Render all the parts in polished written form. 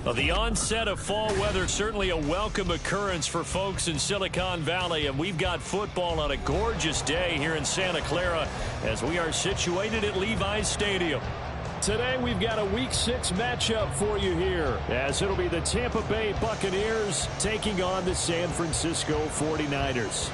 Well, the onset of fall weather, certainly a welcome occurrence for folks in Silicon Valley, and we've got football on a gorgeous day here in Santa Clara as we are situated at Levi's Stadium. Today we've got a Week 6 matchup for you here, as it'll be the Tampa Bay Buccaneers taking on the San Francisco 49ers.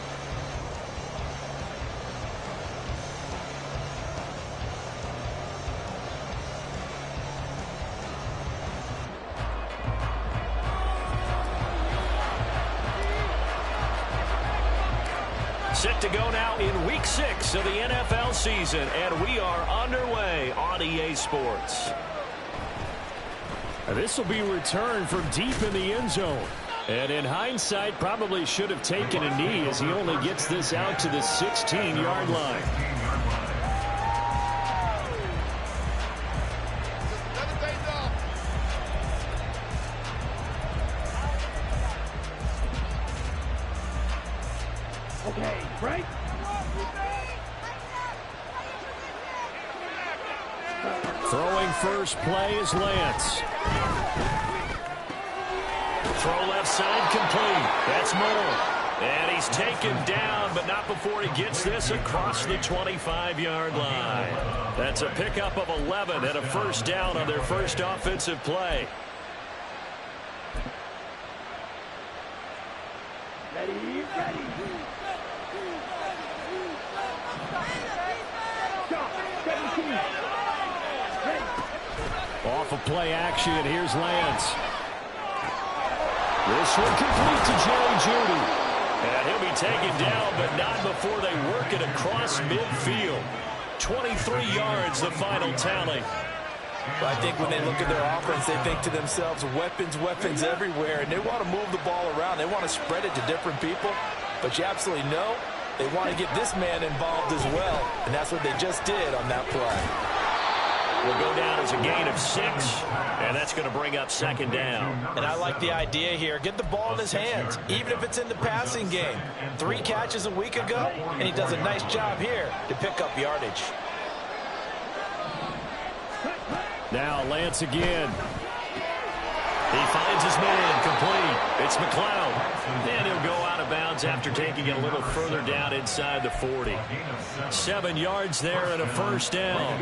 Set to go now in Week 6 of the NFL season, and we are underway on EA Sports. This will be returned from deep in the end zone. And in hindsight, probably should have taken a knee as he only gets this out to the 16-yard line. Okay, right? Throwing first play is Lance. Throw left side complete. That's Moore. And he's taken down, but not before he gets this across the 25-yard line. That's a pickup of 11 and a first down on their first offensive play. Ready, ready. Off of play action, here's Lance. This one complete to Jerry Jeudy. And he'll be taken down, but not before they work it across midfield. 23 yards, the final tally. Well, I think when they look at their offense, they think to themselves, weapons, weapons everywhere, and they want to move the ball around. They want to spread it to different people, but you absolutely know they want to get this man involved as well, and that's what they just did on that play. Will go down as a gain of 6, and that's going to bring up second down. And I like the idea here. Get the ball in his hands, even if it's in the passing game. 3 catches a week ago, and he does a nice job here to pick up yardage. Now Lance again. He finds his man complete. It's McLeod. And he'll go out of bounds after taking it a little further down inside the 40. 7 yards there and a first down.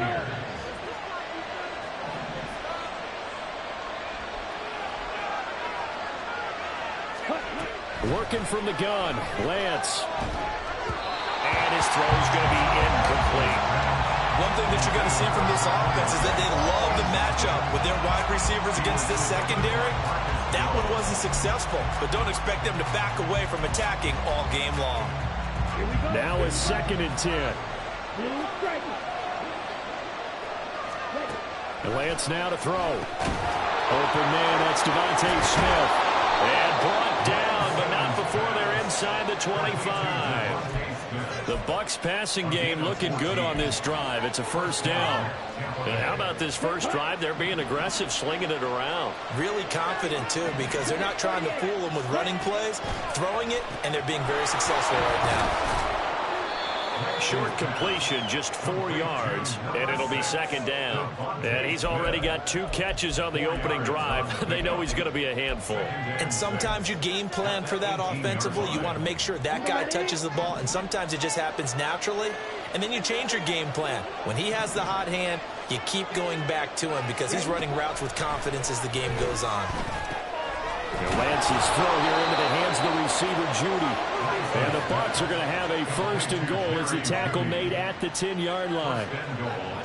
Working from the gun, Lance. And his throw's going to be incomplete. One thing that you're going to see from this offense is that they love the matchup with their wide receivers against this secondary. That one wasn't successful, but don't expect them to back away from attacking all game long. Now it's 2nd and 10. And Lance now to throw. Open man, that's Devontae Smith. And brought down, but not before they're inside the 25. The Bucs passing game looking good on this drive. It's a first down. And how about this first drive? They're being aggressive, slinging it around. Really confident, too, because they're not trying to fool them with running plays, throwing it, and they're being very successful right now. Short completion, just 4 yards, and it'll be 2nd down. And he's already got 2 catches on the opening drive. They know he's going to be a handful. And sometimes you game plan for that offensively. You want to make sure that guy touches the ball, and sometimes it just happens naturally. And then you change your game plan. When he has the hot hand, you keep going back to him because he's running routes with confidence as the game goes on. Lance's throw here into the hands of the receiver, Jeudy. And the Bucs are going to have a 1st and goal as the tackle made at the 10-yard line.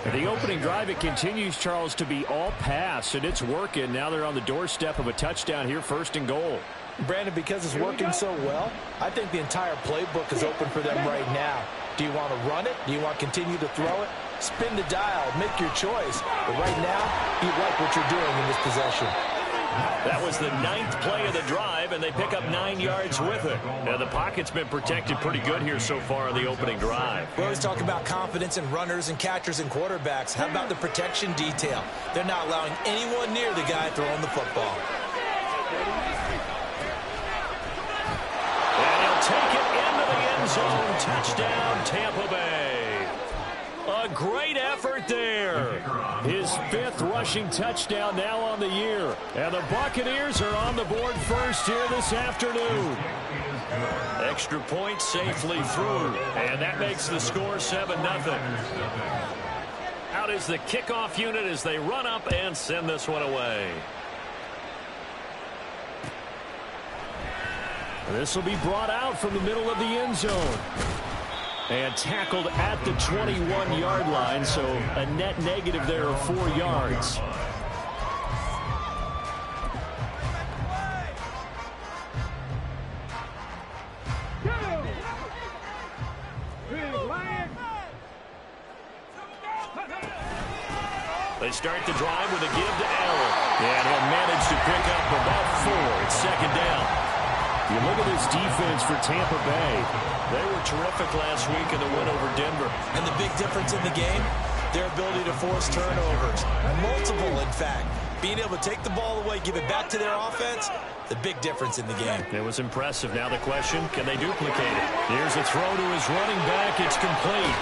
And the opening drive, it continues, Charles, to be all pass, and it's working. Now they're on the doorstep of a touchdown here, 1st and goal. Brandon, because it's working so well, I think the entire playbook is open for them right now. Do you want to run it? Do you want to continue to throw it? Spin the dial, make your choice. But right now, you like what you're doing in this possession. That was the 9th play of the drive, and they pick up 9 yards with it. Now, the pocket's been protected pretty good here so far in the opening drive. We always talk about confidence in runners and catchers and quarterbacks. How about the protection detail? They're not allowing anyone near the guy throwing the football. And he'll take it into the end zone. Touchdown, Tampa Bay. A great effort there. His 5th rushing touchdown now on the year. And the Buccaneers are on the board first here this afternoon. Extra point safely through. And that makes the score 7-0. Out is the kickoff unit as they run up and send this one away. This will be brought out from the middle of the end zone. And tackled at the 21-yard line, so a net negative there of 4 yards. They start the drive with a give to Allen. And he'll manage to pick up about 4. It's 2nd down. You look at this defense for Tampa Bay. They were terrific last week in the win over Denver. And the big difference in the game, their ability to force turnovers. Multiple, in fact. Being able to take the ball away, give it back to their offense, the big difference in the game. It was impressive. Now the question, can they duplicate it? Here's a throw to his running back. It's complete.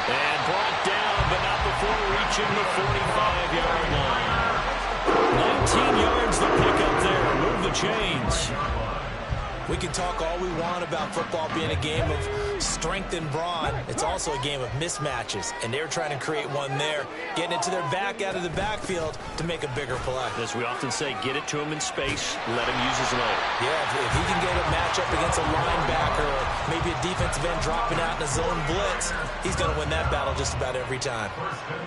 And brought down, but not before reaching the 45-yard line. 19 yards to pick up there. Move the chains. We can talk all we want about football being a game of strength and brawn. It's also a game of mismatches, and they're trying to create one there, getting it to their back out of the backfield to make a bigger play. As we often say, get it to him in space, let him use his leg. Yeah, if he can get a matchup against a linebacker or maybe a defensive end dropping out in a zone blitz, he's going to win that battle just about every time.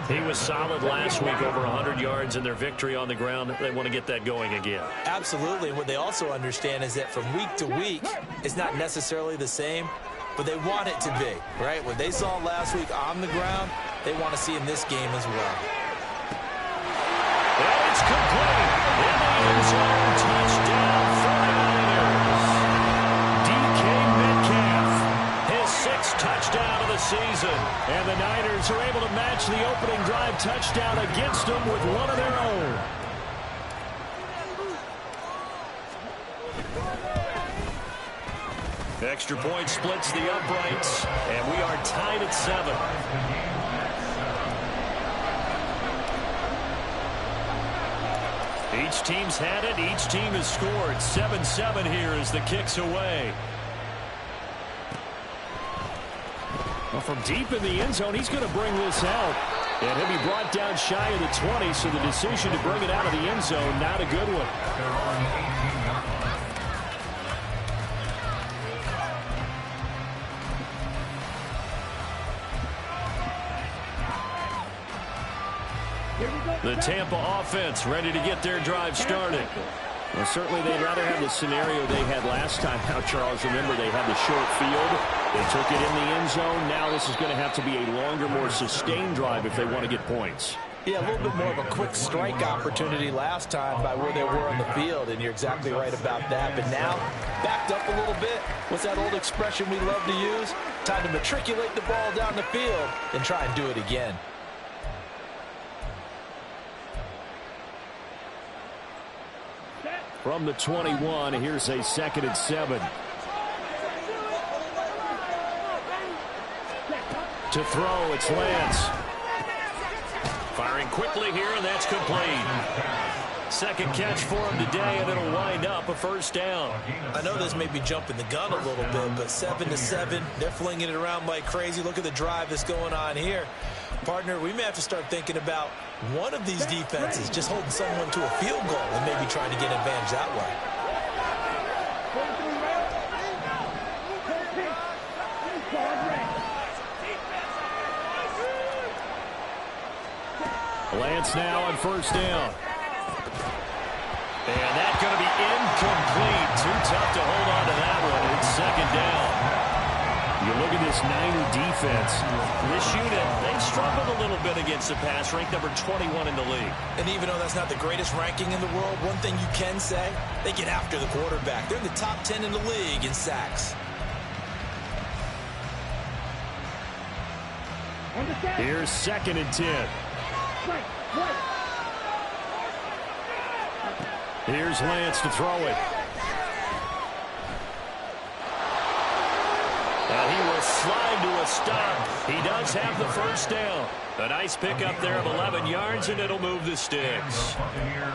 He was solid last week, over 100 yards in their victory on the ground. They want to get that going again. Absolutely. What they also understand is that from week to week, it's not necessarily the same, but they want it to be, right? What they saw last week on the ground, they want to see in this game as well. And it's complete. In the end zone, touchdown, 49ers. DK Metcalf, his 6th touchdown of the season. And the Niners are able to match the opening drive touchdown against them with one of their own. Extra point splits the uprights, and we are tied at 7. Each team's had it. Each team has scored. 7-7 here as the kick's away. Well, from deep in the end zone, he's going to bring this out. And he'll be brought down shy of the 20, so the decision to bring it out of the end zone, not a good one. The Tampa offense ready to get their drive started. Well, certainly they'd rather have the scenario they had last time. Now, Charles, remember, they had the short field. They took it in the end zone. Now this is going to have to be a longer, more sustained drive if they want to get points. Yeah, a little bit more of a quick strike opportunity last time by where they were on the field, and you're exactly right about that. But now, backed up a little bit. What's that old expression we love to use? Time to matriculate the ball down the field and try and do it again. From the 21, here's a 2nd and 7. To throw, it's Lance. Firing quickly here, and that's complete. 2nd catch for him today, and it'll wind up a 1st down. I know this may be jumping the gun a little bit, but 7-7, they're flinging it around like crazy. Look at the drive that's going on here. Partner, we may have to start thinking about one of these defenses just holding someone to a field goal and maybe trying to get an advantage that way. Lance now on 1st down. And that's going to be incomplete. Too tough to hold on to that one. It's 2nd down. You look at this Niner defense. This unit, they've struggled a little bit against the pass, ranked number 21 in the league. And even though that's not the greatest ranking in the world, one thing you can say, they get after the quarterback. They're in the top 10 in the league in sacks. Here's 2nd and 10. Here's Lance to throw it. And he will will slide to a stop. He does have the first down. A nice pickup there of 11 yards, and it'll move the sticks.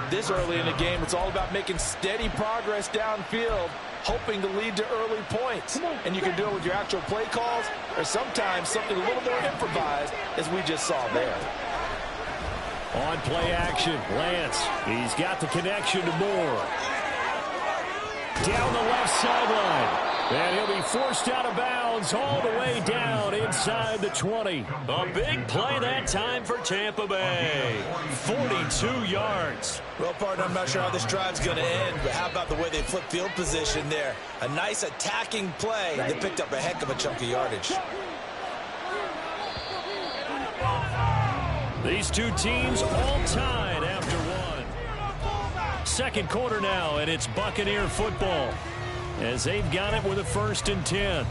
This early in the game, it's all about making steady progress downfield, hoping to lead to early points. And you can do it with your actual play calls or sometimes something a little more improvised, as we just saw there. On play action, Lance. He's got the connection to Moore. Down the left sideline. And he'll be forced out of bounds all the way down inside the 20. A big play that time for Tampa Bay. 42 yards. Well, partner, I'm not sure how this drive's going to end, but how about the way they flip field position there? A nice attacking play that picked up a heck of a chunk of yardage. These two teams all tied after one. Second quarter now, and it's Buccaneer football, as they've got it with a 1st and 10.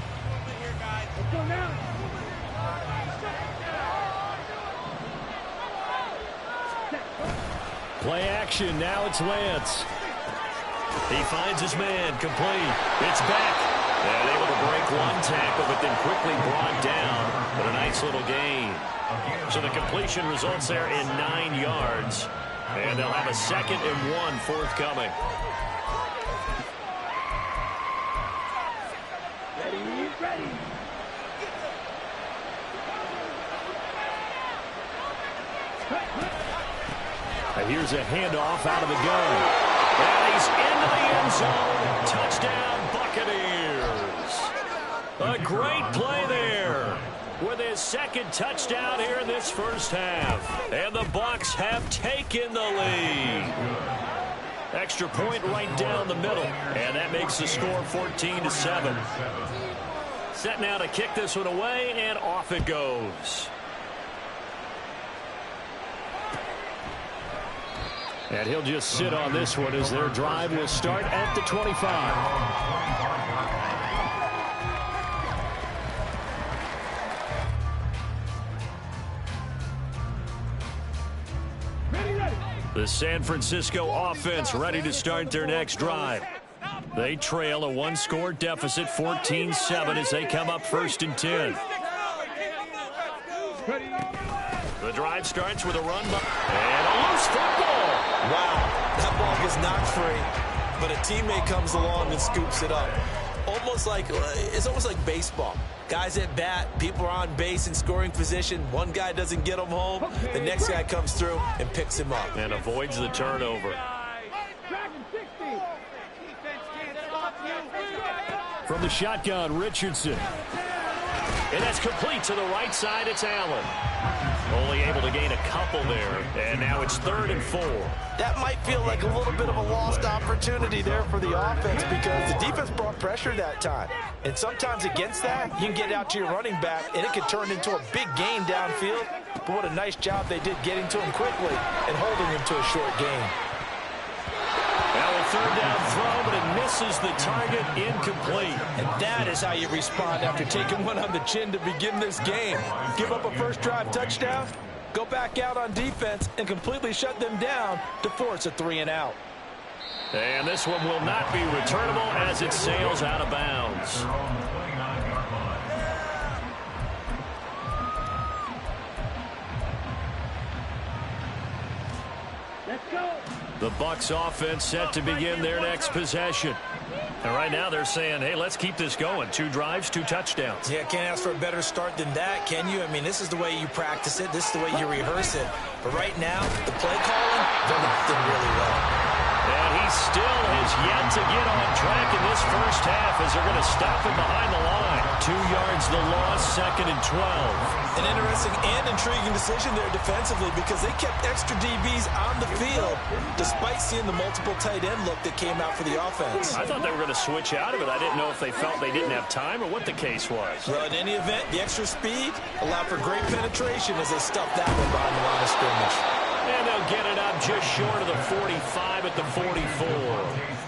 Play action, now it's Lance. He finds his man, complete. It's back. And able to break one tackle, but then quickly brought down. But a nice little gain. So the completion results there in 9 yards. And they'll have a 2nd and 1 forthcoming. Ready. And here's a handoff out of the gun. And he's into the end zone. Touchdown, Buccaneers. A great play there with his 2nd touchdown here in this first half. And the Bucs have taken the lead. Extra point right down the middle. And that makes the score 14-7. Set now to kick this one away, and off it goes. And he'll just sit on this one as their drive will start at the 25. The San Francisco offense ready to start their next drive. They trail a 1-score deficit, 14-7, as they come up 1st and 10. The drive starts with a run, and a loose football. Wow, that ball gets knocked free, but a teammate comes along and scoops it up. It's almost like baseball. Guys at bat, people are on base in scoring position. One guy doesn't get him home. The next guy comes through and picks him up. And avoids the turnover. From the shotgun, Richardson. And that's complete to the right side. It's Allen. Only able to gain a couple there. And now it's 3rd and 4. That might feel like a little bit of a lost opportunity there for the offense because the defense brought pressure that time. And sometimes against that, you can get out to your running back, and it can turn into a big gain downfield. But what a nice job they did getting to him quickly and holding him to a short gain. Now a 3rd down throw, but it misses the target, incomplete. And that is how you respond after taking one on the chin to begin this game. Give up a first drive touchdown, go back out on defense, and completely shut them down to force a 3-and-out. And this one will not be returnable as it sails out of bounds. Let's go. The Bucs offense set to begin their next possession. And right now they're saying, hey, let's keep this going. 2 drives, 2 touchdowns. Yeah, can't ask for a better start than that, can you? I mean, this is the way you practice it. This is the way you rehearse it. But right now, the play calling, they're not doing really well. And he still has yet to get on track in this first half as they're going to stop him behind the line. 2 yards the loss, 2nd and 12. An interesting and intriguing decision there defensively because they kept extra DBs on the field despite seeing the multiple tight end look that came out for the offense. I thought they were going to switch out of it. I didn't know if they felt they didn't have time or what the case was. Well, in any event, the extra speed allowed for great penetration as they stuffed that one behind the line of scrimmage. And they'll get it up just short of the 45 at the 44.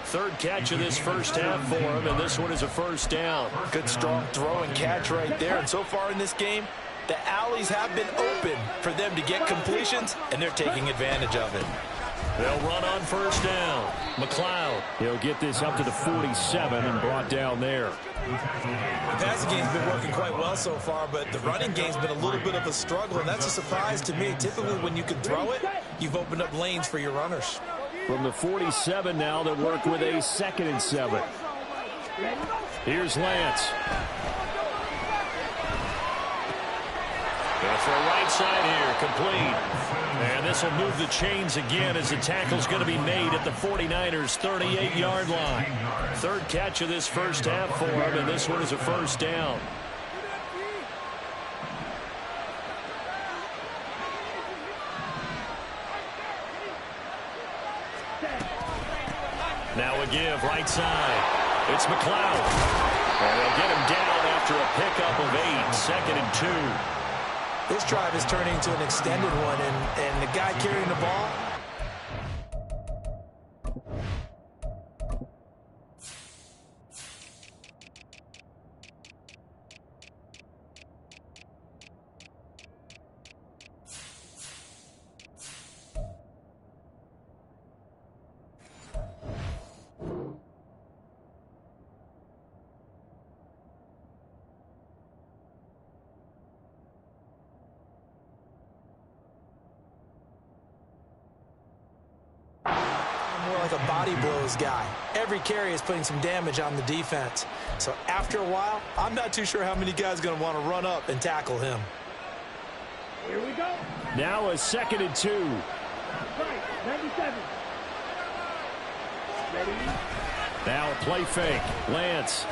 3rd catch of this first half for him, and this one is a 1st down. Good strong throw and catch right there. And so far in this game, the alleys have been open for them to get completions, and they're taking advantage of it. They'll run on first down. McLeod. He'll get this up to the 47 and brought down there. The passing game's been working quite well so far, but the running game's been a little bit of a struggle, and that's a surprise to me. Typically, when you can throw it, you've opened up lanes for your runners. From the 47 now, they'll work with a 2nd and 7. Here's Lance. That's for right side here, complete. And this will move the chains again as the tackle's going to be made at the 49ers' 38-yard line. 3rd catch of this first half for him, and this one is a first down. Now a give, right side. It's McLeod. And they'll get him down after a pickup of 8, 2nd and 2. This drive is turning into an extended one, and the guy carrying the ball, like a body blows guy. Every carry is putting some damage on the defense. So after a while, I'm not too sure how many guys are going to want to run up and tackle him. Here we go. Now a 2nd and 2. Right, 97. Ready. Now a play fake. Lance.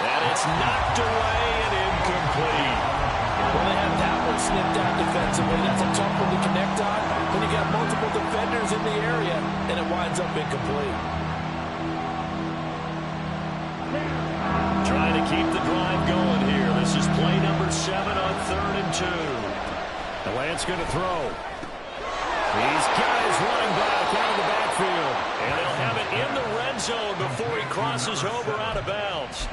And it's knocked away and incomplete. Well, they have that one snipped out defensively. That's a tough one to connect on when you got multiple defenders in the area, and it winds up incomplete. Trying to keep the drive going here. This is play number 7 on 3rd and 2. The Lance going to throw. He's got his running back out of the backfield. And they'll have it in the red zone before he crosses over out of bounds.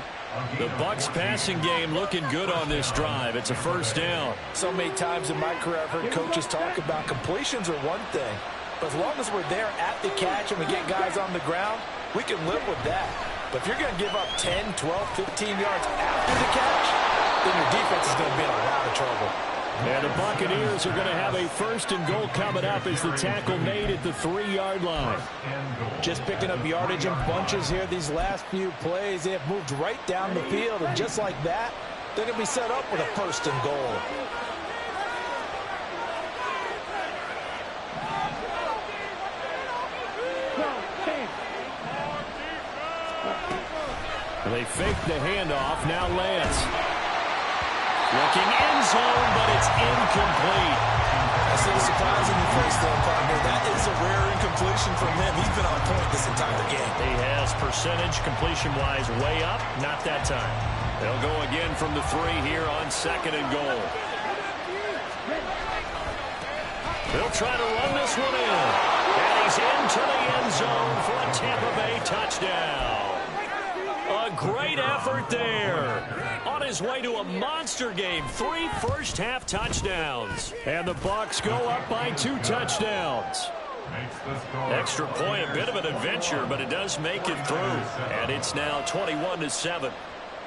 The Bucs passing game looking good on this drive. It's a first down. So many times in my career I've heard coaches talk about completions are one thing. But as long as we're there at the catch and we get guys on the ground, we can live with that. But if you're going to give up 10, 12, 15 yards after the catch, then your defense is going to be in a lot of trouble. And the Buccaneers are going to have a 1st and goal coming up as the tackle made at the 3-yard line. Just picking up yardage in bunches here these last few plays. They have moved right down the field, and just like that, they're going to be set up with a 1st and goal. They fake the handoff. Now Lance. Looking end zone, but it's incomplete. That's a little surprising at first, though, partner. That is a rare incompletion from him. He's been on point this entire game. He has percentage completion-wise way up. Not that time. They'll go again from the 3 here on 2nd and goal. They'll try to run this one in. And he's into the end zone for a Tampa Bay touchdown. A great effort there. On his way to a monster game. 3 first-half touchdowns. And the Bucs go up by 2 touchdowns. Extra point, a bit of an adventure, but it does make it through. And it's now 21-7.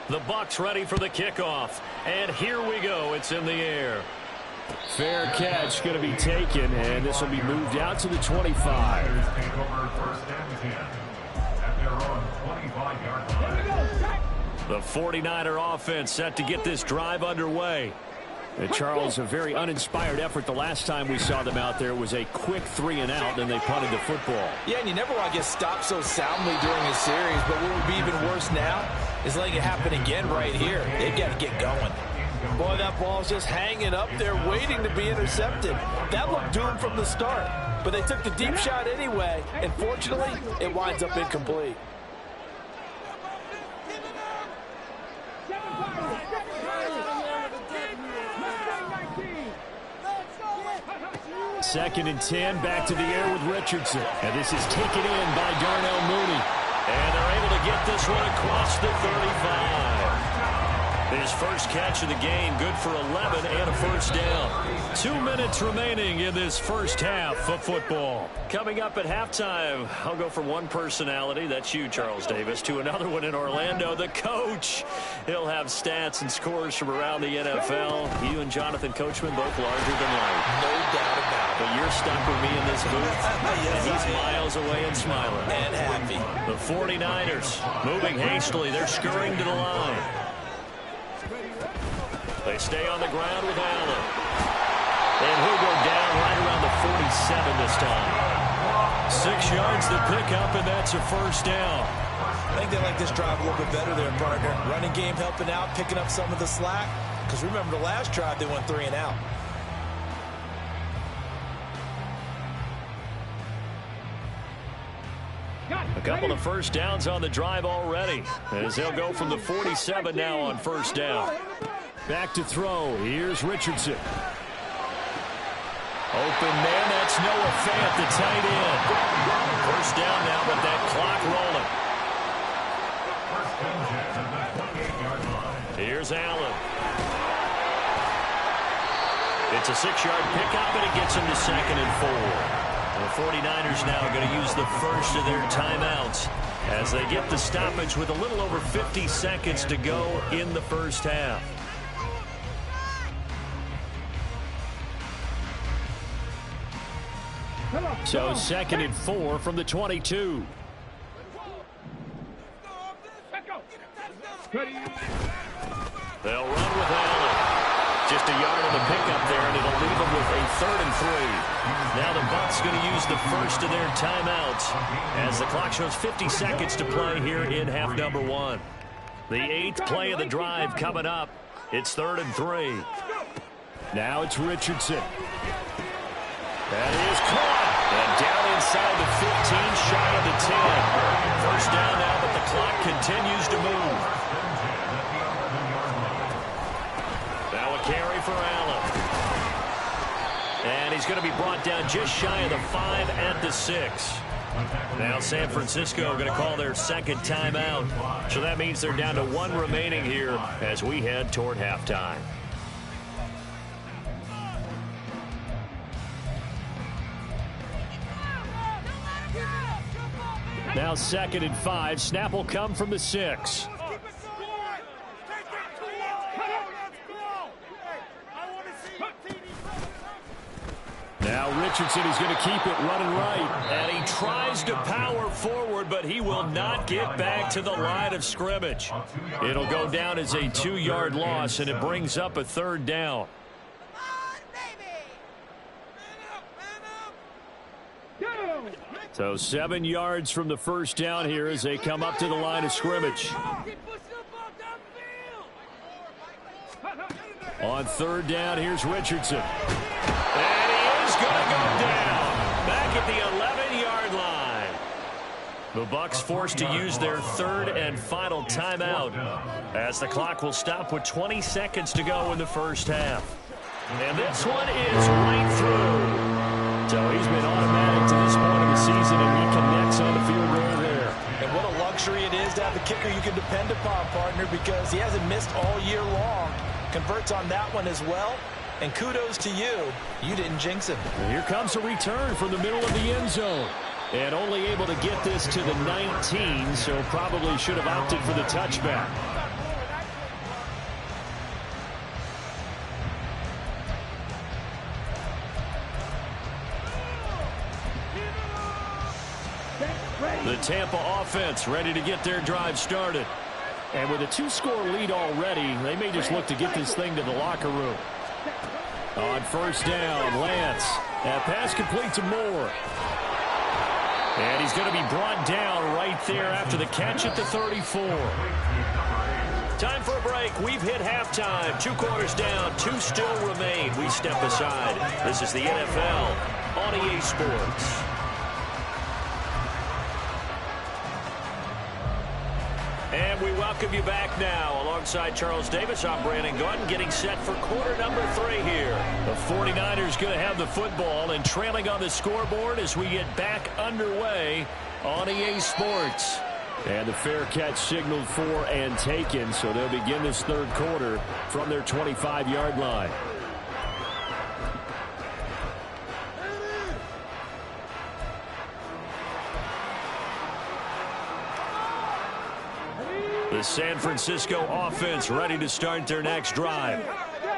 The Bucs ready for the kickoff. And here we go. It's in the air. Fair catch going to be taken, and this will be moved out to the 25. The 49er offense set to get this drive underway. And Charles, a very uninspired effort the last time we saw them out there. It was a quick 3 and out, and they punted the football. Yeah, and you never want to get stopped so soundly during a series, but what would be even worse now is letting it happen again right here. They've got to get going. Boy, that ball's just hanging up there waiting to be intercepted. That looked doomed from the start, but they took the deep shot anyway, and fortunately, it winds up incomplete. Second and 10, back to the air with Richardson. And this is taken in by Darnell Mooney. And they're able to get this one across the 35. His first catch of the game, good for 11 and a first down. 2 minutes remaining in this first half of football. Coming up at halftime, I'll go from one personality, that's you, Charles Davis, to another one in Orlando, the coach. He'll have stats and scores from around the NFL. You and Jonathan Coachman both larger than life. No doubt about it. But you're stuck with me in this booth. Yes, and he's miles away and smiling. And happy. The 49ers moving hastily. They're scurrying to the line. They stay on the ground with Allen. And he'll go down right around the 47 this time. 6 yards to pick up, and that's a first down. I think they like this drive a little bit better there, partner. Running game helping out, picking up some of the slack. Because remember the last drive, they went 3 and out. A couple of first downs on the drive already, as they'll go from the 47 now on first down. Back to throw. Here's Richardson. Open man. That's Noah Fant, the tight end. First down now with that clock rolling. Here's Allen. It's a 6-yard pickup, and it gets him to 2nd and 4. The 49ers now going to use the first of their timeouts as they get the stoppage with a little over 50 seconds to go in the first half. So 2nd and 4 from the 22. They'll run with Allen. Just a yard on the pickup there, and it'll leave them with a 3rd and 3. Now the Bucs going to use the first of their timeouts as the clock shows 50 seconds to play here in half number 1. The 8th play of the drive coming up. It's 3rd and 3. Now it's Richardson. That is caught. And down inside the 15, shy of the 10. First down now, but the clock continues to move. Now a carry for Allen. And he's going to be brought down just shy of the 5 at the 6. Now San Francisco going to call their 2nd timeout. So that means they're down to 1 remaining here as we head toward halftime. Now 2nd and 5. Snap will come from the 6. Now Richardson is going to keep it running right. And he tries to power forward, but he will not get back to the line of scrimmage. It'll go down as a 2-yard loss, and it brings up a 3rd down. So 7 yards from the first down here as they come up to the line of scrimmage. On 3rd down, here's Richardson. And he is going to go down. Back at the 11-yard line. The Bucs forced to use their 3rd and final timeout as the clock will stop with 20 seconds to go in the first half. And this one is right through. So he's been automatic to this point of the season, and he connects on the field goal there. And what a luxury it is to have a kicker you can depend upon, partner, because he hasn't missed all year long. Converts on that one as well. And kudos to you. You didn't jinx him. And here comes a return from the middle of the end zone. And only able to get this to the 19, so probably should have opted for the touchback. The Tampa offense ready to get their drive started. And with a 2-score lead already, they may just look to get this thing to the locker room. On first down, Lance. That pass complete to Moore. And he's going to be brought down right there after the catch at the 34. Time for a break. We've hit halftime. 2 quarters down, 2 still remain. We step aside. This is the NFL on EA Sports. And we welcome you back now. Alongside Charles Davis, I'm Brandon Gordon, getting set for quarter number 3 here. The 49ers going to have the football and trailing on the scoreboard as we get back underway on EA Sports. And the fair catch signaled for and taken, so they'll begin this third quarter from their 25-yard line. The San Francisco offense ready to start their next drive.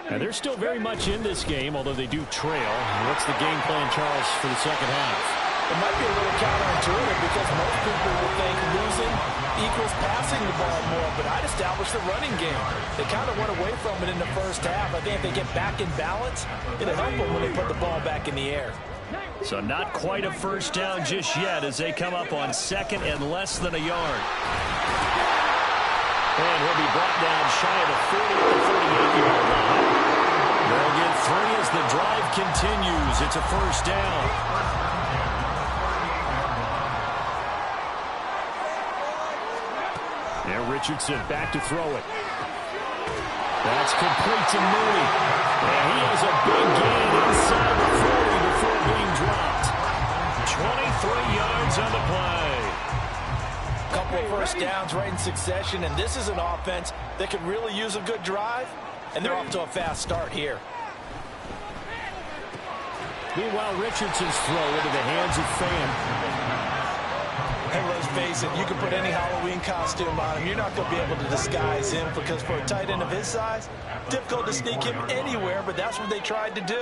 And they're still very much in this game, although they do trail. What's the game plan, Charles, for the second half? It might be a little counterintuitive because most people will think losing equals passing the ball more, but I'd establish the running game. They kind of went away from it in the first half. I think if they get back in balance, it'll help them when they put the ball back in the air. So not quite a first down just yet as they come up on second and less than a yard. And he'll be brought down shy of the 40 at the 48-yard line. They'll get 3 as the drive continues. It's a first down. Now Richardson back to throw it. That's complete to Mooney. And he has a big gain inside the 40 before being dropped. 23 yards on the play. Couple of first downs right in succession, and this is an offense that could really use a good drive, and they're off to a fast start here. Meanwhile, Richardson's throw into the hands of Fan. And let's face it, you can put any Halloween costume on him. You're not going to be able to disguise him because for a tight end of his size, difficult to sneak him anywhere, but that's what they tried to do.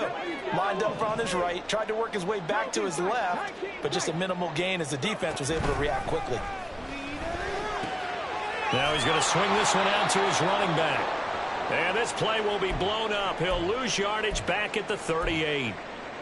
Lined up on his right, tried to work his way back to his left, but just a minimal gain as the defense was able to react quickly. Now he's going to swing this one out to his running back. And this play will be blown up. He'll lose yardage back at the 38.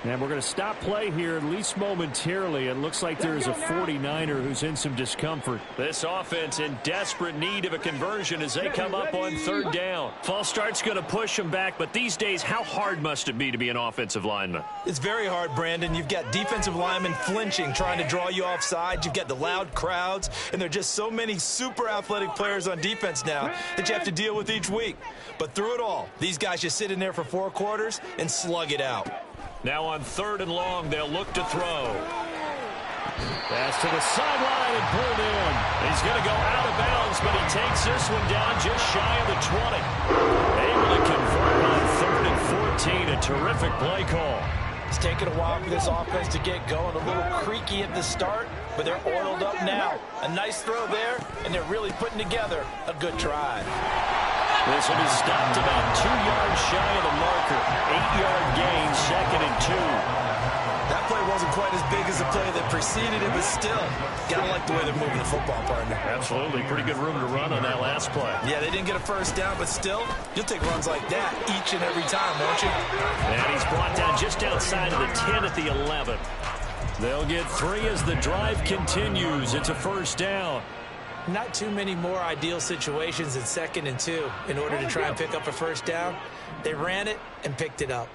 And we're going to stop play here, at least momentarily. It looks like there is a 49er who's in some discomfort. This offense in desperate need of a conversion as they come up on third down. False start's going to push them back, but these days, how hard must it be to be an offensive lineman? It's very hard, Brandon. You've got defensive linemen flinching, trying to draw you offside. You've got the loud crowds, and there are just so many super athletic players on defense now that you have to deal with each week. But through it all, these guys just sit in there for 4 quarters and slug it out. Now on third and long, they'll look to throw. Pass to the sideline and pulled in. He's going to go out of bounds, but he takes this one down just shy of the 20. Able to convert on third and 14. A terrific play call. It's taken a while for this offense to get going. A little creaky at the start, but they're oiled up now. A nice throw there, and they're really putting together a good drive. This will be stopped about 2 yards shy of the marker. 8-yard gain, second and 2. That play wasn't quite as big as the play that preceded it, but still, gotta like the way they're moving the football, partner. Absolutely. Pretty good room to run on that last play. Yeah, they didn't get a first down, but still, you'll take runs like that each and every time, won't you? And he's brought down just outside of the 10 at the 11. They'll get 3 as the drive continues. It's a first down. Not too many more ideal situations in second and 2 in order to try and pick up a first down. They ran it and picked it up.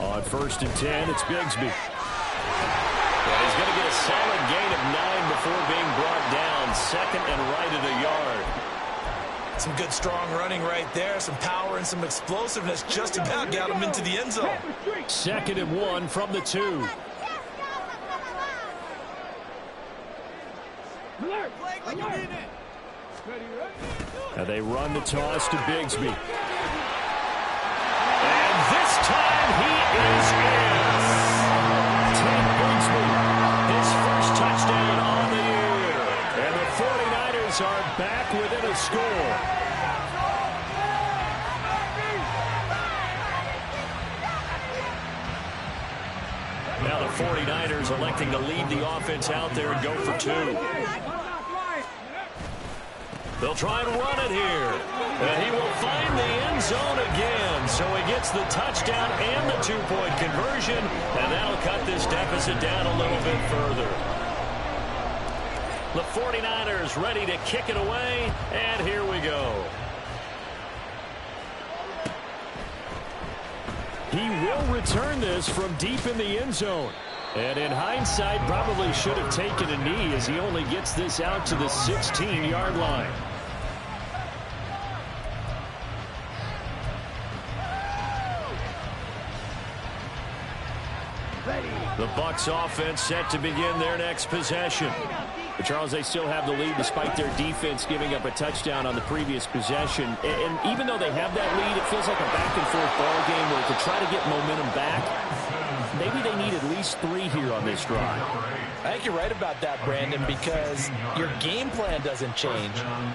On first and 10, it's Bigsby. And he's going to get a solid gain of 9 before being brought down. Second and right at a yard. Some good strong running right there. Some power and some explosiveness just about got him into the end zone. Second and 1 from the 2. And they run the toss to Bigsby. And this time he is in. Ted Bigsby, his first touchdown on the year. And the 49ers are back within a score. Now the 49ers electing to leave the offense out there and go for 2. They'll try and run it here. And he will find the end zone again. So he gets the touchdown and the 2-point conversion. And that'll cut this deficit down a little bit further. The 49ers ready to kick it away. And here we go. He will return this from deep in the end zone. And in hindsight, probably should have taken a knee as he only gets this out to the 16-yard line. The Bucs offense set to begin their next possession. But Charles, they still have the lead despite their defense giving up a touchdown on the previous possession. And even though they have that lead, it feels like a back-and-forth ball game where to try to get momentum back, maybe they need at least 3 here on this drive. I think you're right about that, Brandon, because your game plan doesn't change.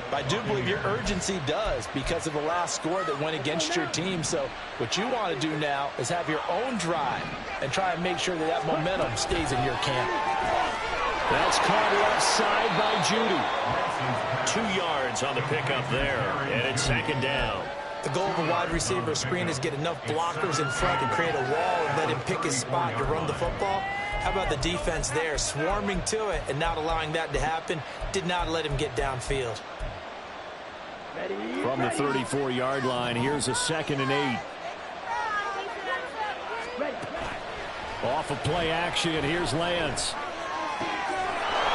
But I do believe your urgency does because of the last score that went against your team. So what you want to do now is have your own drive and try and make sure that that momentum stays in your camp. That's caught left side by Judy. 2 yards on the pickup there, and it's second down. The goal of a wide receiver screen is get enough blockers in front to create a wall and let him pick his spot to run the football. How about the defense there, swarming to it and not allowing that to happen? Did not let him get downfield. From the 34-yard line, here's a 2nd and 8. Off of play action, and here's Lance.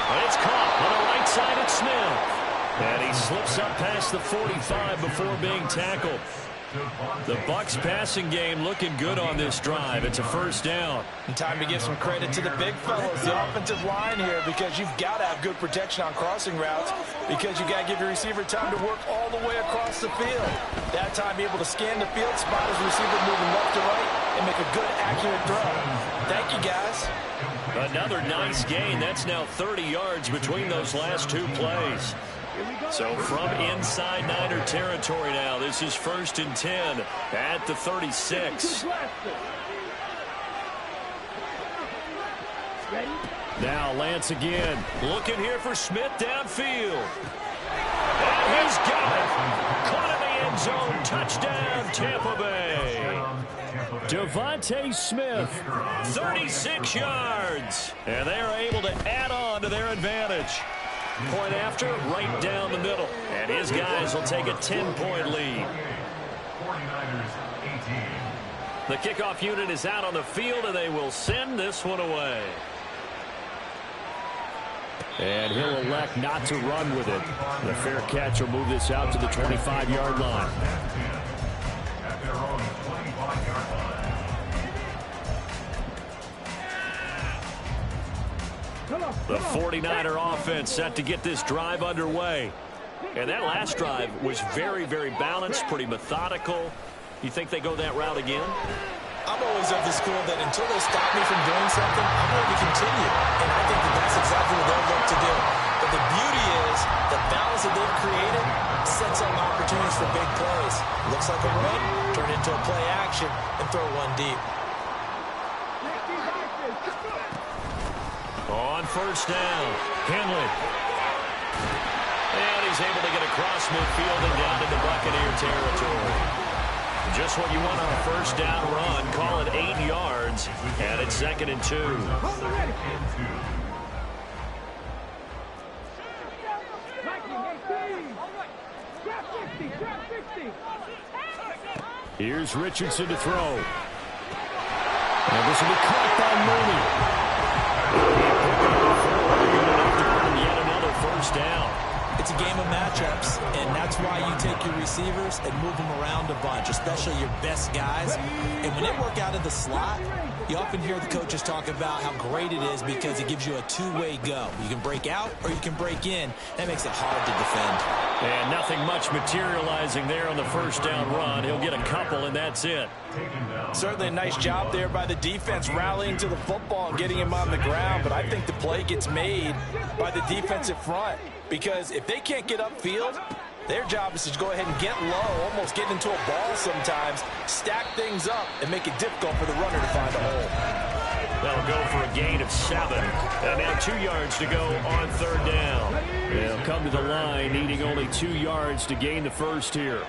And it's caught on the right side at Smith. And he slips up past the 45 before being tackled. The Bucs passing game looking good on this drive. It's a first down. And time to give some credit to the big fellows, the offensive line here, because you've got to have good protection on crossing routes because you got to give your receiver time to work all the way across the field. That time able to scan the field, spot his receiver moving left to right, and make a good, accurate throw. Thank you, guys. Another nice gain. That's now 30 yards between those last 2 plays. So from inside Niner territory now, this is 1st and 10 at the 36. Now Lance again. Looking here for Smith downfield. And he's got it. Caught in the end zone. Touchdown, Tampa Bay. Devontae Smith, 36 yards. And they are able to add on to their advantage. Point after, right down the middle. And his guys will take a 10-point lead. The kickoff unit is out on the field, and they will send this one away. And he'll elect not to run with it. The fair catch will move this out to the 25-yard line. The 49er offense set to get this drive underway. And that last drive was very, very balanced, pretty methodical. You think they go that route again? I'm always of the school that until they stop me from doing something, I'm going to continue. And I think that that's exactly what they'll look to do. But the beauty is the balance that they've created sets up opportunities for big plays. Looks like a run, turn into a play action, and throw one deep. On first down, Henley. And he's able to get across midfield and down into Buccaneer territory. Just what you want on a first down run. Call it 8 yards, and it's 2nd and 2. Here's Richardson to throw. And this will be caught by Mooney. Yet another first down. It's a game of matchups, and that's why you take your receivers and move them around a bunch, especially your best guys. And when they work out of the slot, you often hear the coaches talk about how great it is because it gives you a two-way go. You can break out or you can break in. That makes it hard to defend. And nothing much materializing there on the first down run. He'll get a couple, and that's it. Certainly a nice job there by the defense rallying to the football and getting him on the ground, but I think the play gets made by the defensive front because if they can't get upfield, their job is to go ahead and get low, almost get into a ball sometimes, stack things up, and make it difficult for the runner to find a hole. That'll go for a gain of 7. And now 2 yards to go on third down. They'll come to the line needing only 2 yards to gain the first here.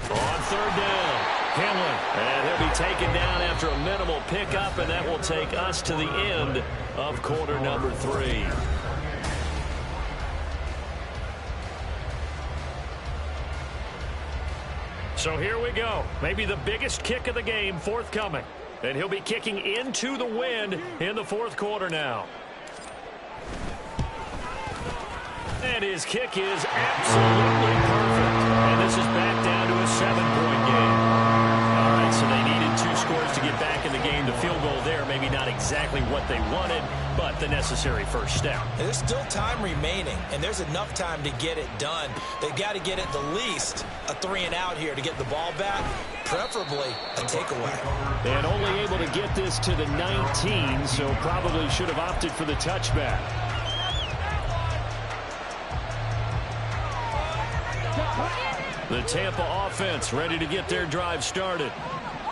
On third down, Henley. And he'll be taken down after a minimal pickup, and that will take us to the end of quarter number 3. So here we go. Maybe the biggest kick of the game forthcoming. And he'll be kicking into the wind in the fourth quarter now. And his kick is absolutely perfect. And this is back down to a 7-point game. All right, so they needed 2 scores to in the game. The field goal there, maybe not exactly what they wanted, but the necessary first step. There's still time remaining, and there's enough time to get it done. They've got to get at the least a 3-and-out here to get the ball back, preferably a takeaway. And only able to get this to the 19, so probably should have opted for the touchback. The Tampa offense ready to get their drive started.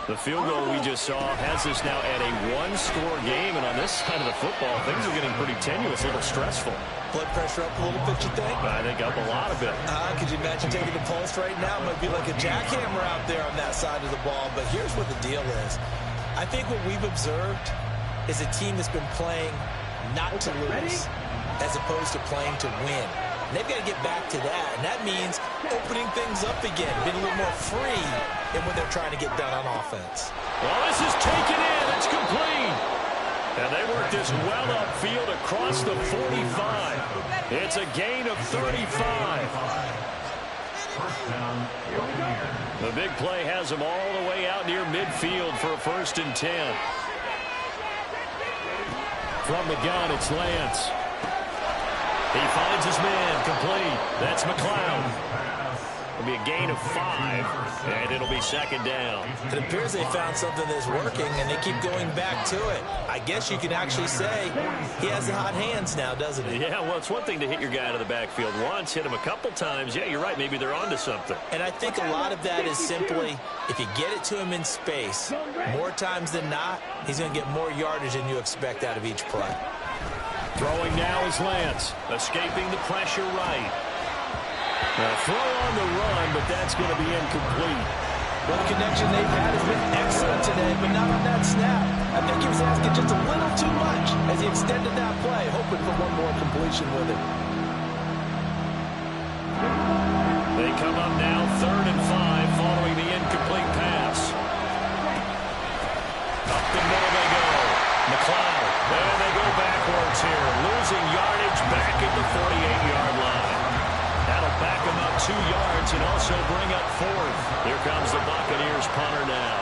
The field goal we just saw has us now at a one-score game, and on this side of the football, things are getting pretty tenuous, a little stressful. Blood pressure up a little bit, you think? I think up a lot of it. Could you imagine taking the pulse right now? It might be like a jackhammer out there on that side of the ball, but here's what the deal is. I think what we've observed is a team that's been playing not to lose as opposed to playing to win. And they've got to get back to that, and that means opening things up again, being a little more free in what they're trying to get done on offense. Well, this is taken in. It's complete. And they work this well upfield across the 45. It's a gain of 35. The big play has them all the way out near midfield for a 1st and 10. From the gun, it's Lance. He finds his man, complete. That's McLeod. It'll be a gain of 5, and it'll be 2nd down. It appears they found something that's working, and they keep going back to it. I guess you can actually say he has the hot hands now, doesn't he? Yeah, well, it's one thing to hit your guy out of the backfield once, hit him a couple times. Yeah, you're right. Maybe they're onto something. And I think a lot of that is simply if you get it to him in space, more times than not, he's going to get more yardage than you expect out of each play. Throwing now is Lance, escaping the pressure right. A throw on the run, but that's going to be incomplete. Well, the connection they've had has been excellent today, but not on that snap. I think he was asking just a little too much as he extended that play, hoping for one more completion with it. They come up now 3rd and 5 following the incomplete pass. Up the middle they go. McLeod. And they go backwards here, losing yardage back at the 48-yard line. That'll back them up 2 yards and also bring up 4th. Here comes the Buccaneers punter now,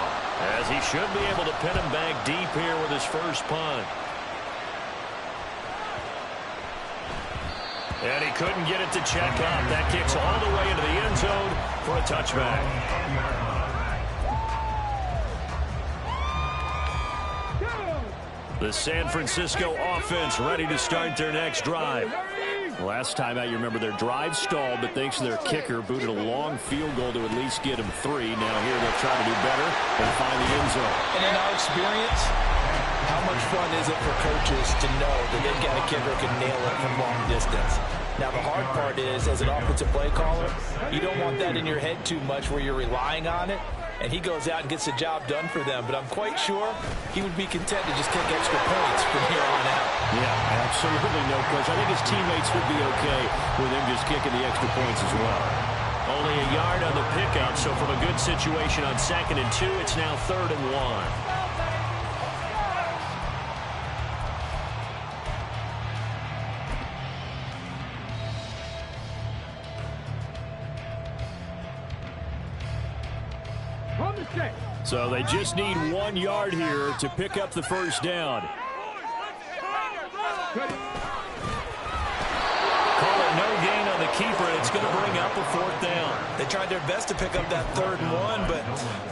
as he should be able to pin him back deep here with his first punt. And he couldn't get it to check up. That kicks all the way into the end zone for a touchback. The San Francisco offense ready to start their next drive. Last time out, you remember their drive stalled, but thanks to their kicker, booted a long field goal to at least get them 3. Now here they'll try to do better and find the end zone. And in our experience, how much fun is it for coaches to know that they've got a kicker who can nail it from long distance? Now, the hard part is, as an offensive play caller, you don't want that in your head too much where you're relying on it. And he goes out and gets the job done for them. But I'm quite sure he would be content to just kick extra points from here on out. Yeah, absolutely no question. I think his teammates would be okay with him just kicking the extra points as well. Only a yard on the pickup, so from a good situation on 2nd and 2, it's now 3rd and 1. So they just need 1 yard here to pick up the first down. Call it no gain on the keeper, and it's going to bring up a 4th down. They tried their best to pick up that 3rd and 1, but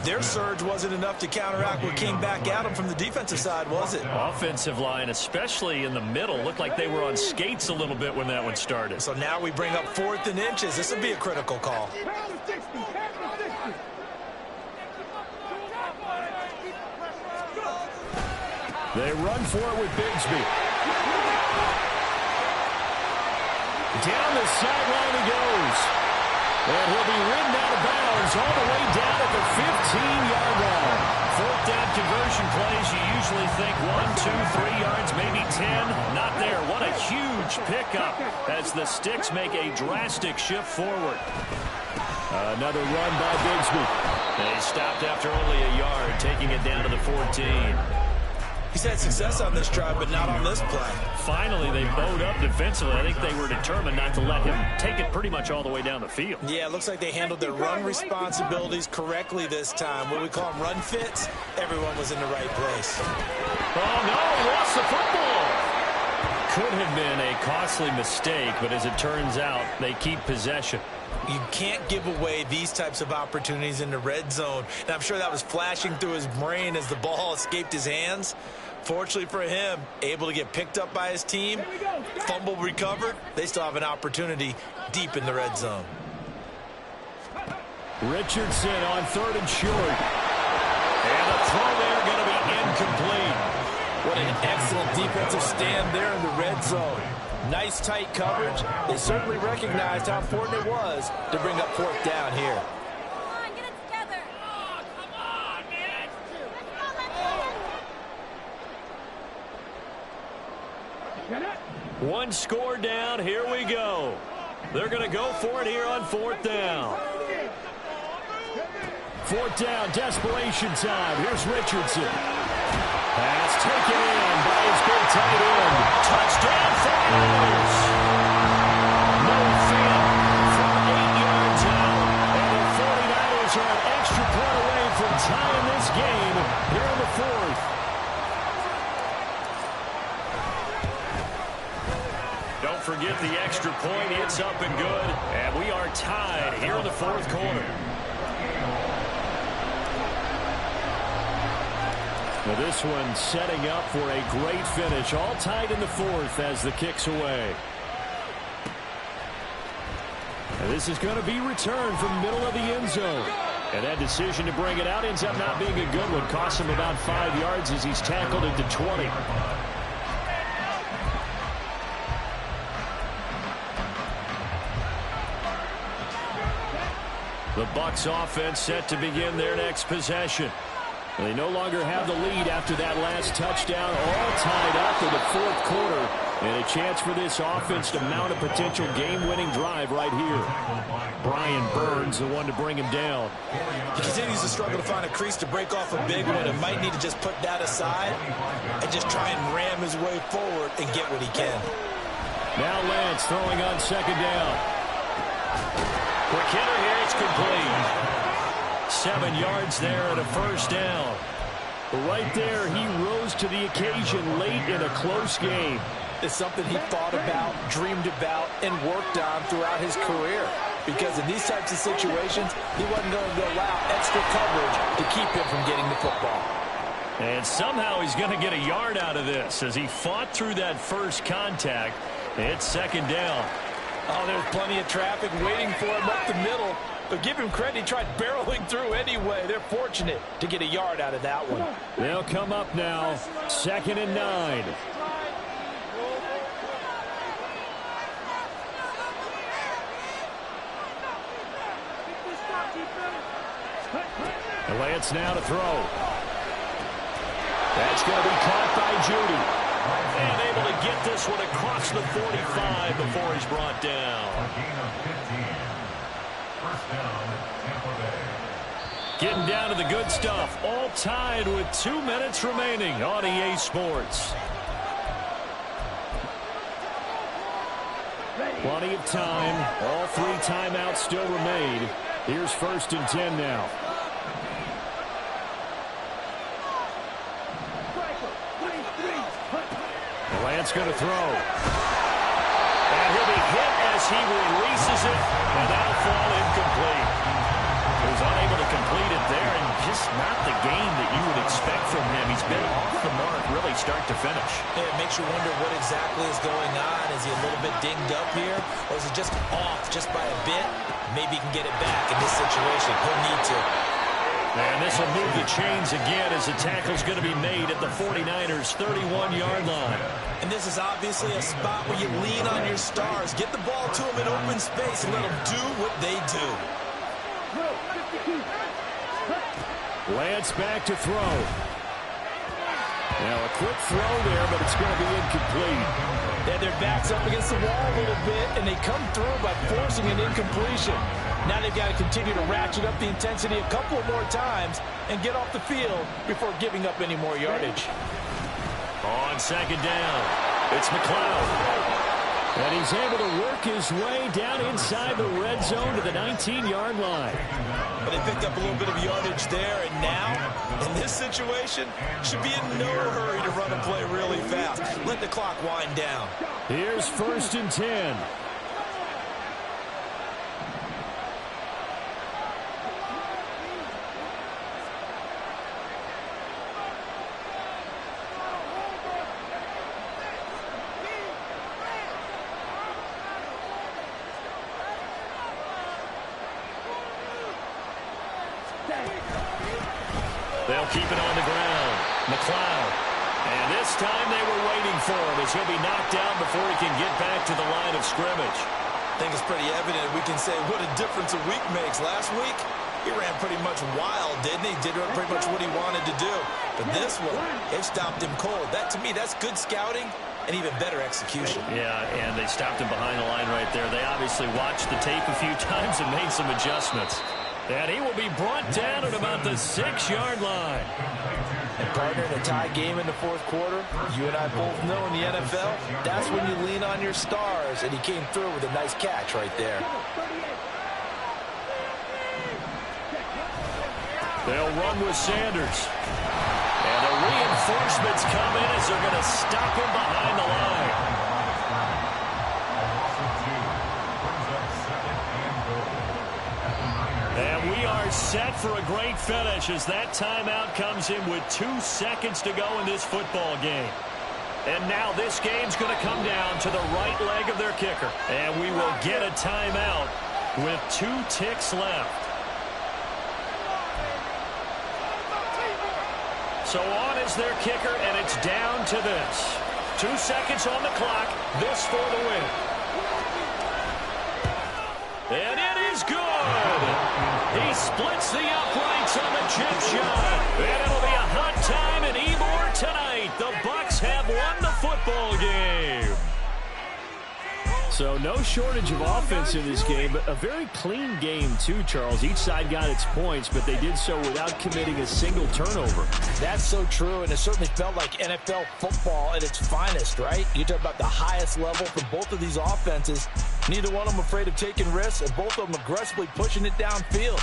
their surge wasn't enough to counteract what came back at them from the defensive side, was it? Offensive line, especially in the middle, looked like they were on skates a little bit when that one started. So now we bring up 4th and inches. This will be a critical call. They run for it with Bigsby. Down the sideline he goes. And he'll be ridden out of bounds all the way down at the 15-yard line. 4th down conversion plays, you usually think 1, 2, 3 yards, maybe 10. Not there. What a huge pickup as the Sticks make a drastic shift forward. Another run by Bigsby. They stopped after only a yard, taking it down to the 14. He's had success on this drive, but not on this play. Finally, they bowed up defensively. I think they were determined not to let him take it pretty much all the way down the field. Yeah, it looks like they handled their run responsibilities correctly this time. What we call them run fits, everyone was in the right place. Oh, no, lost the football. Could have been a costly mistake, but as it turns out, they keep possession. You can't give away these types of opportunities in the red zone. And I'm sure that was flashing through his brain as the ball escaped his hands. Fortunately for him, able to get picked up by his team, fumble recovered. They still have an opportunity deep in the red zone. Richardson on 3rd and short. And the throw there going to be incomplete. What an excellent defensive stand there in the red zone. Nice tight coverage. They certainly recognized how important it was to bring up 4th down here. One score down. Here we go. They're going to go for it here on 4th down. 4th down, desperation time. Here's Richardson. Pass taken in by his big tight end. Touchdown, 49ers. No fan from 8 yards out. And the 49ers are an extra point away from tying this game here in the 4th. Don't forget the extra point. It's up and good. And we are tied here in the 4th quarter. Well, this one setting up for a great finish. All tied in the 4th as the kick's away. And this is going to be returned from middle of the end zone. And that decision to bring it out ends up not being a good one. Costs him about 5 yards as he's tackled into 20. The Bucs offense set to begin their next possession. They no longer have the lead after that last touchdown, all tied up in the 4th quarter. And a chance for this offense to mount a potential game-winning drive right here. Brian Burns, the one to bring him down. He continues to struggle to find a crease to break off a big one and might need to just put that aside and just try and ram his way forward and get what he can. Now Lance throwing on 2nd down. Quick hitter here, it's complete. 7 yards there and a 1st down. Right there, he rose to the occasion late in a close game. It's something he thought about, dreamed about, and worked on throughout his career. Because in these types of situations, he wasn't going to allow extra coverage to keep him from getting the football. And somehow he's going to get a yard out of this as he fought through that first contact. It's 2nd down. Oh, there's plenty of traffic waiting for him up the middle. But give him credit, he tried barreling through anyway. They're fortunate to get a yard out of that one. They'll come up now, 2nd and 9. Lance now to throw. That's going to be caught by Judy. And able to get this one across the 45 before he's brought down. Getting down to the good stuff. All tied with 2 minutes remaining on EA Sports. Plenty of time. All 3 timeouts still remain. Here's 1st and 10 now. Lance going to throw. And he'll be hit as he releases it. And that'll fall incomplete. He was unable to complete it there, and just not the game that you would expect from him. He's been off the mark really start to finish. Yeah, it makes you wonder what exactly is going on. Is he a little bit dinged up here? Or is it just off just by a bit? Maybe he can get it back in this situation. He'll need to. And this will move the chains again as the tackle's going to be made at the 49ers' 31-yard line. And this is obviously a spot where you lean on your stars. Get the ball to them in open space and let them do what they do. Lance back to throw. Now a quick throw there, but it's going to be incomplete. They had their backs up against the wall a little bit, and they come through by forcing an incompletion. Now they've got to continue to ratchet up the intensity a couple more times and get off the field before giving up any more yardage. On second down, it's McLeod. And he's able to work his way down inside the red zone to the 19-yard line. But they picked up a little bit of yardage there, and now, in this situation, should be in no hurry to run a play really fast. Let the clock wind down. Here's 1st and 10. They'll keep it on the ground. McLeod. And this time they were waiting for him as he'll be knocked down before he can get back to the line of scrimmage. I think it's pretty evident we can say what a difference a week makes. Last week, he ran pretty much wild, didn't he? Did pretty much what he wanted to do. But this one, it stopped him cold. That, to me, that's good scouting and even better execution. Yeah, and they stopped him behind the line right there. They obviously watched the tape a few times and made some adjustments. And he will be brought down at about the 6-yard line. And partner, in a tie game in the 4th quarter, you and I both know in the NFL, that's when you lean on your stars. And he came through with a nice catch right there. They'll run with Sanders. And the reinforcements come in as they're going to stop him behind the line. And we are set for a great finish as that timeout comes in with 2 seconds to go in this football game. And now this game's going to come down to the right leg of their kicker. And we will get a timeout with 2 ticks left. So on is their kicker, and it's down to this. 2 seconds on the clock. This for the win. And it is good. He splits the uprights on the chip shot. And it'll be a hot time in Ybor tonight. The Bucs have won the football game. So no shortage of offense in this game, but a very clean game too, Charles. Each side got its points, but they did so without committing a single turnover. That's so true, and it certainly felt like NFL football at its finest, right? You talk about the highest level for both of these offenses. Neither one of them afraid of taking risks, and both of them aggressively pushing it downfield.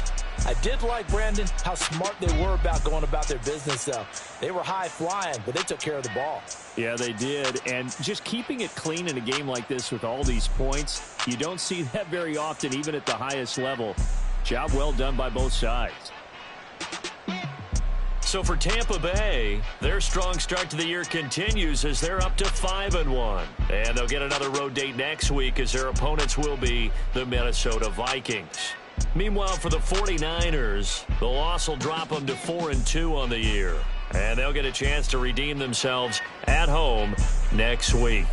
I did like, Brandon, how smart they were about going about their business, though. They were high-flying, but they took care of the ball. Yeah, they did. And just keeping it clean in a game like this with all these points, you don't see that very often, even at the highest level. Job well done by both sides. So for Tampa Bay, their strong start to the year continues as they're up to 5-1. And they'll get another road date next week as their opponents will be the Minnesota Vikings. Meanwhile, for the 49ers, the loss will drop them to 4-2 on the year. And they'll get a chance to redeem themselves at home next week.